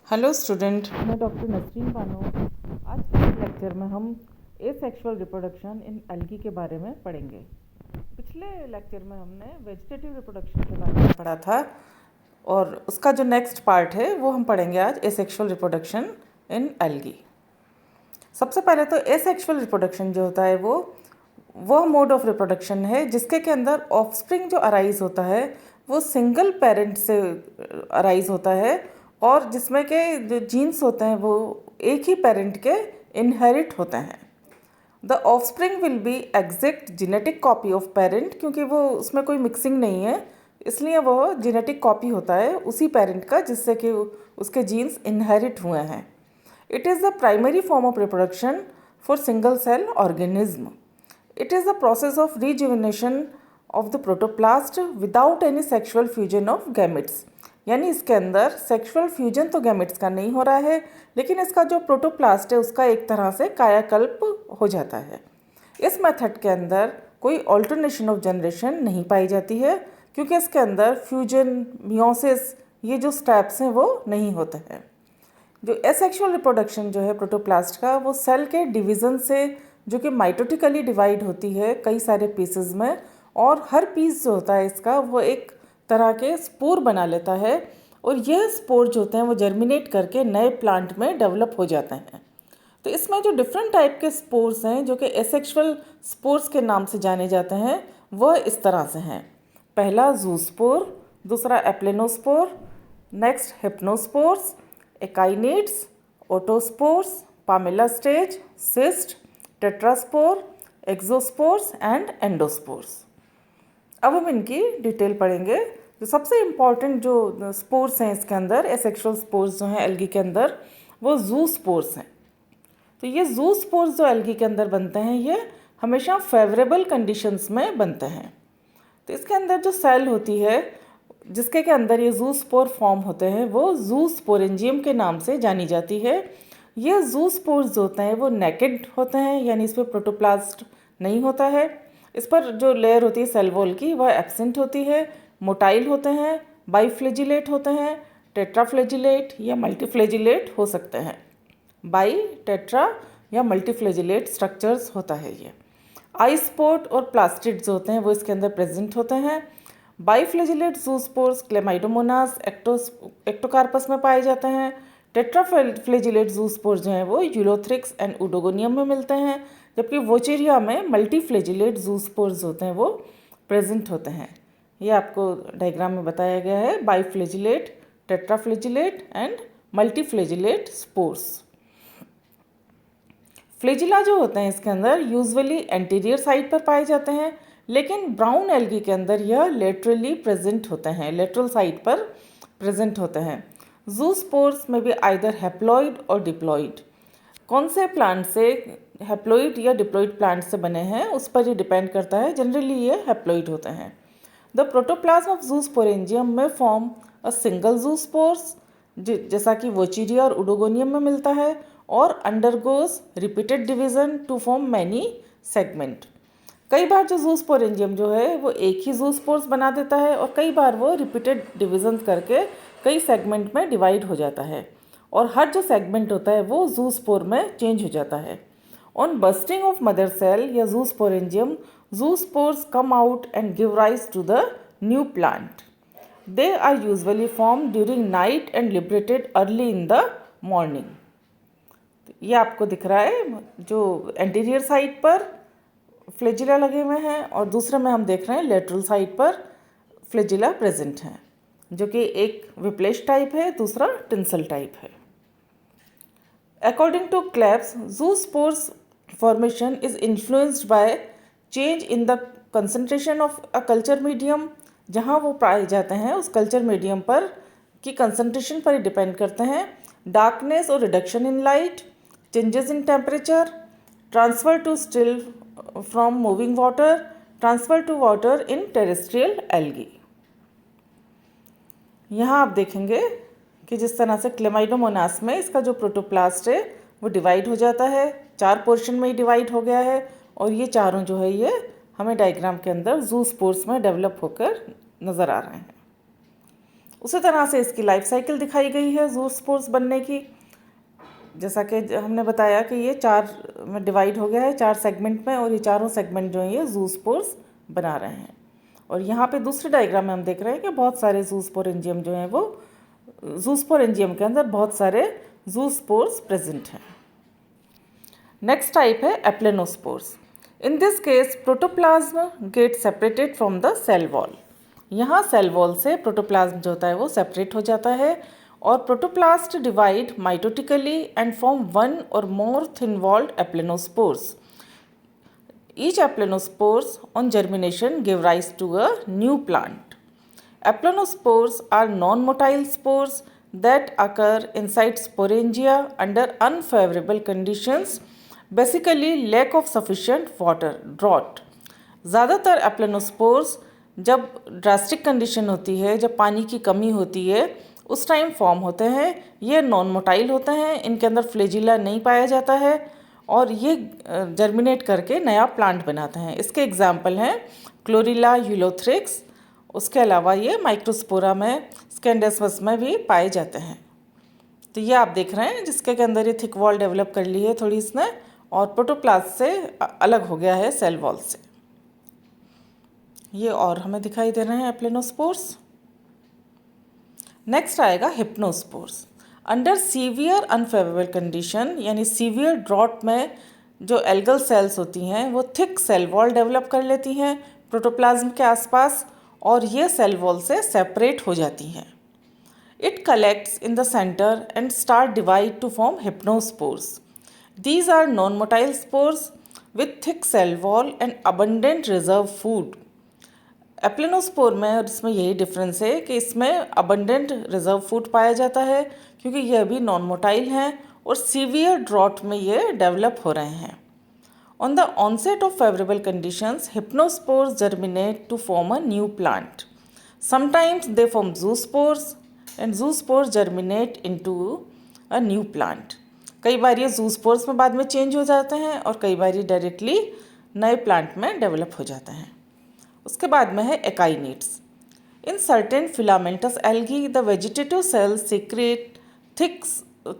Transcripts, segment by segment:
Hello student, मैं doctor Nasreen Bano. आज के इस लेक्चर में हम एसेक्सुअल रिप्रोडक्शन इन एल्गी के बारे में पढ़ेंगे। पिछले लेक्चर में हमने वेजिटेटिव रिप्रोडक्शन के बारे में पढ़ा था और उसका जो नेक्स्ट पार्ट है वो हम पढ़ेंगे आज, एसेक्सुअल रिप्रोडक्शन इन एल्गी। सबसे पहले तो एसेक्सुअल रिप्रोडक्शन जो होता है वो मोड ऑफ रिप्रोडक्शन है जिसके के अंदर ऑफस्प्रिंग जो अराइज होता है वो सिंगल पेरेंट से अराइज होता है और जिसमें के जो जीन्स होते हैं वो एक ही पेरेंट के इनहेरिट होते हैं। The offspring will be exact genetic copy of parent, क्योंकि वो उसमें कोई मिक्सिंग नहीं है, इसलिए वो जेनेटिक कॉपी होता है उसी पेरेंट का जिससे कि उसके जीन्स इनहेरिट हुए हैं। It is the primary form of reproduction for single cell organism. It is the process of rejuvenation of the protoplast without any sexual fusion of gametes. यानी इसके अंदर सेक्सुअल फ्यूजन तो गैमेट्स का नहीं हो रहा है, लेकिन इसका जो प्रोटोप्लास्ट है उसका एक तरह से कायाकल्प हो जाता है। इस मेथड के अंदर कोई ऑल्टरनेशन ऑफ जनरेशन नहीं पाई जाती है, क्योंकि इसके अंदर फ्यूजन, मियोसिस, ये जो स्टेप्स हैं वो नहीं होते हैं। जो एसेक्सुअल रिप्रोडक्शन जो है प्रोटोप्लास्ट का, वो सेल के डिवीज़न से, जो कि माइटोटिकली डिवाइड होती है कई सारे पीसेस में, और हर पीस जो होता है इसका वो एक तरह के स्पोर बना लेता है और यह स्पोर जो होते हैं वो जर्मिनेट करके नए प्लांट में डेवलप हो जाते हैं। तो इसमें जो डिफरेंट टाइप के स्पोर्स हैं जो कि एसेक्सुअल स्पोर्स के नाम से जाने जाते हैं वह इस तरह से हैं। पहला जूस्पोर, दूसरा aplanospore, next hypnospores, akinetes, autospores, palmella stage, cyst, tetraspore, exospores and endospores. अब हम इनकी डिटेल पढ़ेंगे। जो सबसे इम्पॉर्टेंट जो स्पोर्स हैं इसके अंदर, एसेक्सुअल स्पोर्स जो हैं एल्गी के अंदर, वो जू स्पोर्स हैं। तो ये जू स्पोर्स जो एल्गी के अंदर बनते हैं ये हमेशा फेवरेबल कंडीशंस में बनते हैं। तो इसके अंदर जो सेल होती है जिसके के अंदर ये जू स्पोर फॉर्म होते हैं वो जू स्पोरेंजियम के नाम से जानी जाती है। ये जू स्पोर्स जो होते हैं वो नेकेड होते हैं, यानी इस पर प्रोटोप्लास्ट नहीं होता है। इस पर जो लेयर होती है सेल वॉल की वह एब्सेंट होती है। मोटाइल होते हैं, बाईफ्लेजिलेट होते हैं, टेट्राफ्लेजिलेट या मल्टीफ्लेजिलेट हो सकते हैं। बाई, टेट्रा या मल्टीफ्लेजिलेट स्ट्रक्चर्स होता है ये। आई स्पॉट और प्लास्टिड जो होते हैं वो इसके अंदर प्रेजेंट होते हैं। बाईफ्लेजिलेट जूस्पोर्स क्लेमाइडोमोनास एक्टोकार्पस में पाए जाते हैं। टेट्राफ्लेजिलेट जूस्पोर्स जो हैं वो यूलोथ्रिक्स एंड उडोगोनियम में मिलते हैं, जबकि वोचेरिया में मल्टीफ्लेजिलेट जूस्पोर्स होते हैं वो प्रेजेंट होते हैं। ये आपको डायग्राम में बताया गया है, बाईफ्लेजिलेट, टेट्राफ्लेजिलेट एंड मल्टीफ्लेजिलेट स्पोर्स। फ्लेजिला जो होते हैं इसके अंदर यूजुअली एंटीरियर साइड पर पाए जाते हैं, लेकिन ब्राउन एल्गी के अंदर यह लेटरली प्रेजेंट होते हैं, लेटरल साइड पर प्रेजेंट होते हैं। जूस्पोर्स में भी आइदर हैप्लॉइड और डिप्लॉइड। कौन से प्लांट से, हैप्लॉइड या डिप्लॉइड प्लांट से बने हैं उस पर ये डिपेंड करता है। जनरली ये हैप्लॉइड होते हैं। द प्रोटोप्लाज्म ऑफ जूस्पोरेंजियम में फॉर्म अ सिंगल जूस्पोर्स, जैसा कि वोचेरिया और उडोगोनियम में मिलता है, और undergoes repeated division to form many segment. कई बार जो जूस्पोरेंजियम जो है वो एक ही जूस्पोर्स बना देता है और कई बार वो रिपीटेड डिवीजन करके कई सेगमेंट में डिवाइड हो जाता है, और हर जो सेगमेंट होता है वो जूस्पोर में चेंज हो जाता है। On bursting of mother cell या zoosporangium, zoospores come out and give rise to the new plant. They are usually form during night and liberated early in the morning. ये आपको दिख रहा है, जो एंटीरियर साइड पर फ्लेजिला लगे हुए हैं और दूसरे में हम देख रहे हैं लेटरल साइड पर फ्लेजिला प्रेजेंट हैं, जो कि एक विप्लेश टाइप है, दूसरा टिंसल टाइप है। According to Klebs, zoospores formation is influenced by change in the concentration of a culture medium. जहाँ वो पाए जाते हैं उस कल्चर मीडियम पर की कंसंट्रेशन पर ही डिपेंड करते हैं। डार्कनेस और reduction in light, changes in temperature, transfer to still from moving water, transfer to water in terrestrial algae. यहाँ आप देखेंगे कि जिस तरह से क्लेमाइडोमोनास में इसका जो प्रोटोप्लास्ट है वो डिवाइड हो जाता है, 4 पोर्शन में ही डिवाइड हो गया है, और ये चारों जो है ये हमें डायग्राम के अंदर जूस्पोर्स में डेवलप होकर नज़र आ रहे हैं। उसी तरह से इसकी लाइफ साइकिल दिखाई गई है ज़ूस्पोर्स बनने की। जैसा कि हमने बताया कि ये 4 में डिवाइड हो गया है, 4 सेगमेंट में, और ये चारों सेगमेंट जो हैं ये ज़ूस्पोर्स बना रहे हैं। और यहाँ पे दूसरे डायग्राम में हम देख रहे हैं कि बहुत सारे ज़ूस्पोरेंजियम जो हैं वो ज़ूस्पोरेंजियम के अंदर बहुत सारे ज़ूस्पोर्स प्रेजेंट हैं। नेक्स्ट टाइप है aplanospores. In this case protoplasm get separated from the cell wall. यहाँ सेल वॉल से प्रोटोप्लाज्म जो होता है वो सेपरेट हो जाता है और protoplast divide mitotically and form one और more thin walled aplanospores. Each eplenospores on germination give rise to a new plant. Eplenospores are non-motile spores that occur inside sporangia under unfavorable conditions, basically lack of sufficient water, drought. ज़्यादातर एप्लेनोस्पोर्स जब drastic condition होती है, जब पानी की कमी होती है, उस टाइम फॉर्म होते हैं। ये नॉन मोटाइल होते हैं, इनके अंदर फ्लेजिला नहीं पाया जाता है और ये जर्मिनेट करके नया प्लांट बनाते हैं। इसके एग्जाम्पल हैं क्लोरिला यूलोथ्रिक्स, उसके अलावा ये माइक्रोस्पोरा में, स्कैंडेस्मस में भी पाए जाते हैं। तो ये आप देख रहे हैं जिसके के अंदर ये थिक वॉल डेवलप कर ली है थोड़ी इसने, और प्रोटोप्लास्ट से अलग हो गया है सेल वॉल से। ये और हमें दिखाई दे रहे हैं एप्लेनोस्पोर्स। नेक्स्ट आएगा हिप्नोस्पोर्स। अंडर सीवियर अनफेवरेबल कंडीशन, यानी सीवियर ड्रॉट में जो एल्गल सेल्स होती हैं वो थिक सेल वॉल डेवलप कर लेती हैं प्रोटोप्लाज्म के आसपास और ये सेल वॉल से सेपरेट हो जाती हैं। It collects in the centre and start divide to form hypnospores. These are non motile spores with thick cell wall and abundant reserve food. Aplanospore में और इसमें यही डिफरेंस है कि इसमें अबंडेंट रिजर्व फूड पाया जाता है क्योंकि ये अभी नॉन मोटाइल हैं और सीवियर ड्रॉट में ये डेवलप हो रहे हैं। On the onset of favourable conditions hypnospores germinate to form a new plant. Sometimes they form zoospores and zoospores germinate into a new plant. कई बार ये ज़ूस्पोर्स में बाद में चेंज हो जाते हैं और कई बार ये डायरेक्टली नए प्लांट में डेवलप हो जाते हैं। उसके बाद में है akinetes. In certain filamentous algae the vegetative cells secrete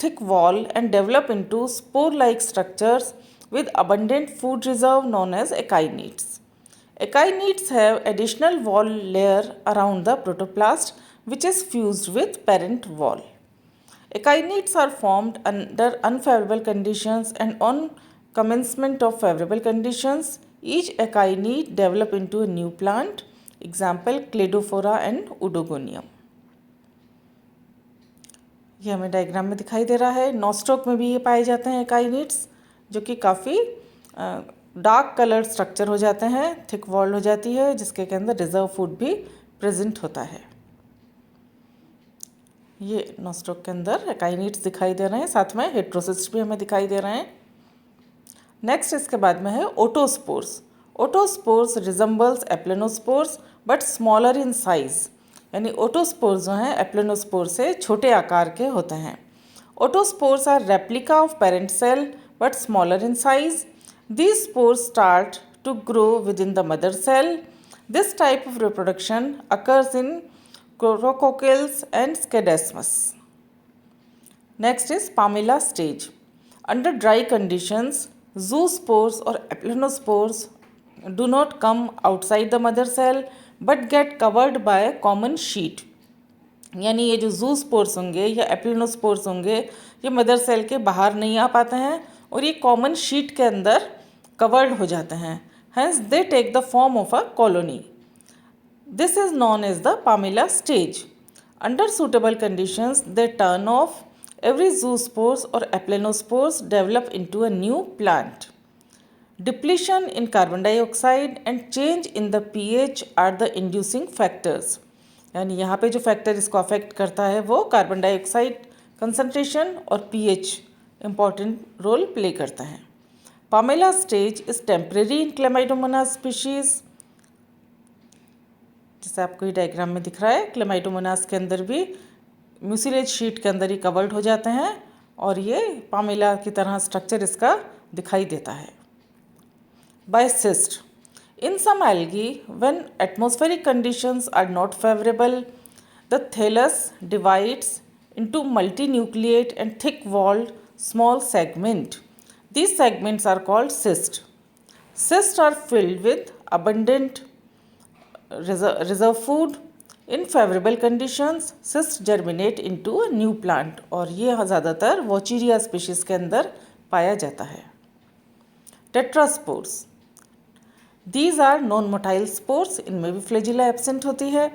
thick wall and develop into spore-like structures with abundant food reserve known as echinids. Echinids have additional wall layer around the protoplast which is fused with parent wall. Echinids are formed under unfavorable conditions and on commencement of favorable conditions, each echinid develop into a new plant. Example Cladophora and Oedogonium. ये हमें diagram में दिखाई दे रहा है। नॉस्ट्रोक में भी ये पाए जाते हैं एकाइनिड्स जो कि काफ़ी डार्क कलर स्ट्रक्चर हो जाते हैं, थिक वॉल्ड हो जाती है जिसके के अंदर रिजर्व फूड भी प्रेजेंट होता है। ये नॉस्ट्रोक के अंदर एकाइनिड्स दिखाई दे रहे हैं, साथ में हेट्रोसिस्ट भी हमें दिखाई दे रहे हैं। नेक्स्ट इसके बाद में है ओटोस्पोर्स। ओटोस्पोर्स resembles एप्लेनोस्पोर्स but smaller in size, यानी ओटोस्पोर्स जो हैं एप्लेनोस्पोर से छोटे आकार के होते हैं। Autospores are replica of parent cell but smaller in size. These spores start to grow within the mother cell. This type of reproduction occurs in Chlorococcales and Scenedesmus. Next is palmella stage. Under dry conditions zoospores और aplanospores do not come outside the mother cell but get covered by a common sheet। यानी ये जो ज़ूस्पोर्स होंगे या एप्लेनोस्पोर्स होंगे ये mother cell के बाहर नहीं आ पाते हैं और ये कॉमन शीट के अंदर कवर्ड हो जाते हैं। Hence they take the form of a colony. This is known as the palmella stage. Under suitable conditions they turn off. Every zoospores और aplanospores develop into a new plant. Depletion in carbon dioxide and change in the pH are the inducing factors। यानी यहाँ पे जो factor इसको affect करता है वो carbon dioxide concentration और pH इम्पॉर्टेंट रोल प्ले करता है। Pamela stage is temporary in Chlamydomonas species. जैसे आपको ये डायग्राम में दिख रहा है, क्लेमाइडोमोनास के अंदर भी म्यूसिलेज शीट के अंदर ही कवर्ड हो जाते हैं और ये पामेला की तरह स्ट्रक्चर इसका दिखाई देता है। By cyst. In some algae, when atmospheric conditions are not favorable, The thallus divides into multinucleate and thick-walled small segment. These segments are called cysts. Cysts are filled with abundant reserve food. In favorable conditions, cysts germinate into a new plant और ये ज़्यादातर वॉचीरिया species के अंदर पाया जाता है. Tetraspores, these are non motile spores. इनमें भी फ्लैजिला एब्सेंट होती है.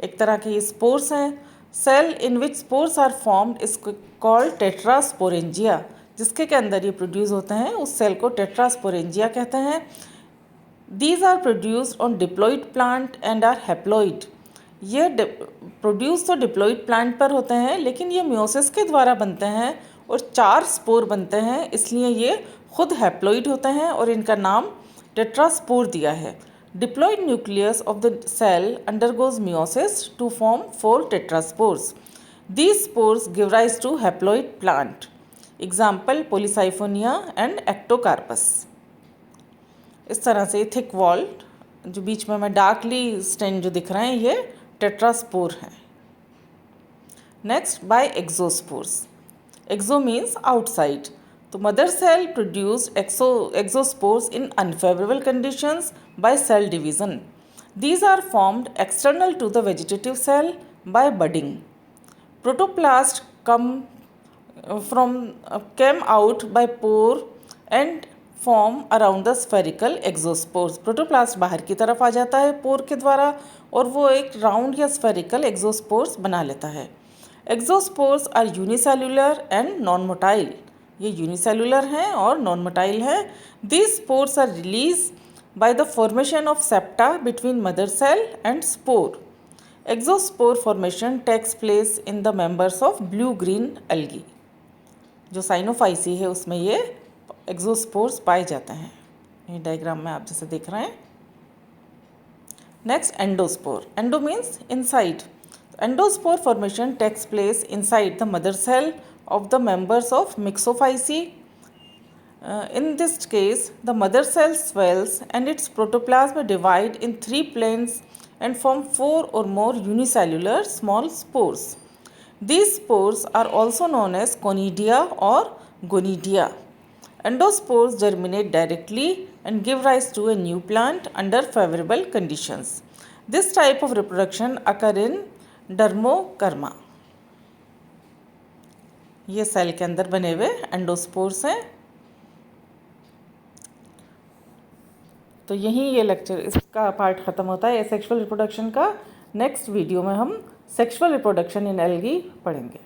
एक तरह के ये स्पोर्स हैं. Cell in which spores are formed is called tetrasporangia. जिसके के अंदर ये प्रोड्यूस होते हैं उस सेल को टेट्रास्पोरेंजिया कहते हैं. These are produced on diploid plant and are haploid. ये प्रोड्यूस तो डिप्लॉइड प्लांट पर होते हैं लेकिन ये म्योसिस के द्वारा बनते हैं और 4 स्पोर बनते हैं, इसलिए ये खुद हैप्लॉइड होते हैं और इनका नाम टेट्रास्पोर दिया है. Diploid nucleus of the cell undergoes meiosis to form 4 tetraspores. These spores give rise to haploid plant. Example Polysyphonia and Ectocarpus. इस तरह से थिक वॉल जो बीच में मैं डार्कली स्टेन जो दिख रहे हैं ये टेट्रास्पोर हैं. Next by exospores. Exo means outside. तो mother cell produced exospores in unfavourable conditions by cell division. These are formed external to the vegetative cell by budding. Protoplast came out by pore and form around the spherical exospores. Protoplast बाहर की तरफ आ जाता है पोर के द्वारा और वो एक राउंड या स्फेरिकल एक्सोस्पोर्स बना लेता है. Exospores are unicellular and non motile. ये यूनिसेलुलर हैं और नॉन मोटाइल हैं. These spores are release by the formation of septa between mother cell and spore. Exospore formation takes place in the members of blue green algae. जो Cyanophyceae है उसमें ये एक्सोस्पोर्स पाए जाते हैं. ये डायग्राम में आप जैसे देख रहे हैं. Next endospore. Endo means inside. Endospore formation takes place inside the mother cell of the members of Myxophyceae. In this case the mother cell swells and its protoplasm divide in 3 planes and form 4 or more unicellular small spores. These spores are also known as conidia or gonidia. Endospores germinate directly and give rise to a new plant under favorable conditions. This type of reproduction occur in dermokerma. ये cell के अंदर बने हुए endospores हैं. तो यहीं ये lecture इसका पार्ट ख़त्म होता है सेक्सुअल रिप्रोडक्शन का. नेक्स्ट वीडियो में हम सेक्सुअल रिप्रोडक्शन इन एल्गी पढ़ेंगे.